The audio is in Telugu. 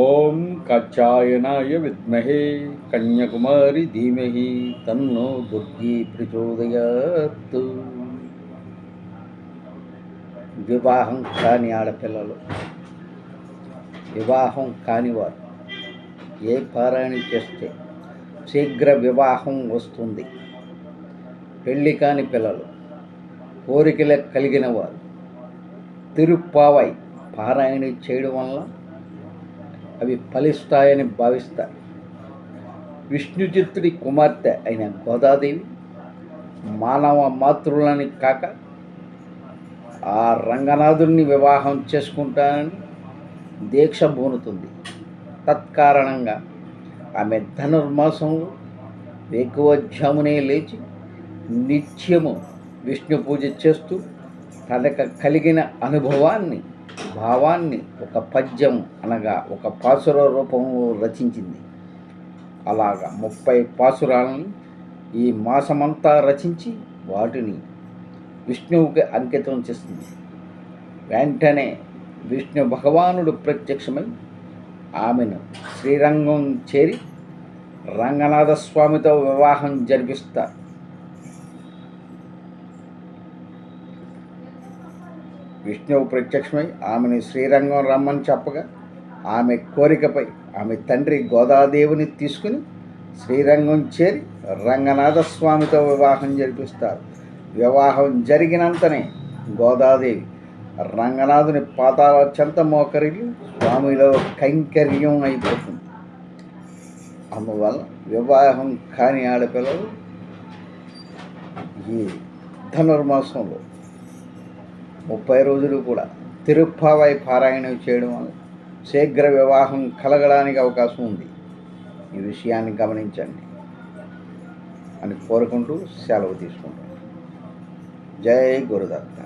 ఓం కాత్యాయనాయ విద్మహే కన్యాకుమారి ధీమహి తన్నో దుర్గి ప్రచోదయాత్. వివాహం కాని ఆడపిల్లలు, వివాహం కానివారు ఏ పారాయణ చేస్తే శీఘ్ర వివాహం వస్తుంది. పెళ్ళి కాని పిల్లలు, కోరికలు కలిగిన వారు తిరుప్పావై పారాయణ చేయడం వల్ల అవి ఫలిస్తాయని భావిస్తారు. విష్ణుచిత్తుడి కుమార్తె అయిన గోదాదేవి మానవ మాతృలని కాక ఆ రంగనాథుడిని వివాహం చేసుకుంటానని దీక్ష బూనుతుంది. తత్కారణంగా ఆమె ధనుర్మాసంలో వేకువజామునే లేచి నిత్యము విష్ణు పూజ చేస్తూ తనకు కలిగిన అనుభవాన్ని, భావాన్ని ఒక పద్యం అనగా ఒక పాసుర రూపంలో రచించింది. అలాగా 30 పాసురాలను ఈ మాసమంతా రచించి వాటిని విష్ణువుకి అంకితం చేస్తుంది. వెంటనే విష్ణు భగవానుడు ప్రత్యక్షమై ఆమెను శ్రీరంగం చేరి రంగనాథ స్వామితో వివాహం జరిపిస్తారు. విష్ణువు ప్రత్యక్షమై ఆమెను శ్రీరంగం రమ్మని చెప్పగా ఆమె కోరికపై ఆమె తండ్రి గోదాదేవిని తీసుకుని శ్రీరంగం చేరి రంగనాథ స్వామితో వివాహం జరిపిస్తారు. వివాహం జరిగినంతనే గోదాదేవి రంగనాథుని పాదాల చెంత మోకరిల్లి స్వామిలో కైంకర్యం అయిపోతుంది. అందువల్ల వివాహం కాని ఆడపిల్లలు ఈ ధనుర్మాసంలో 30 రోజులు కూడా తిరుప్పావై పారాయణం చేయడం వల్ల శీఘ్ర వివాహం కలగడానికి అవకాశం ఉంది. ఈ విషయాన్ని గమనించండి అని కోరుకుంటూ సెలవు తీసుకుంటాను. జై గురుదత్త.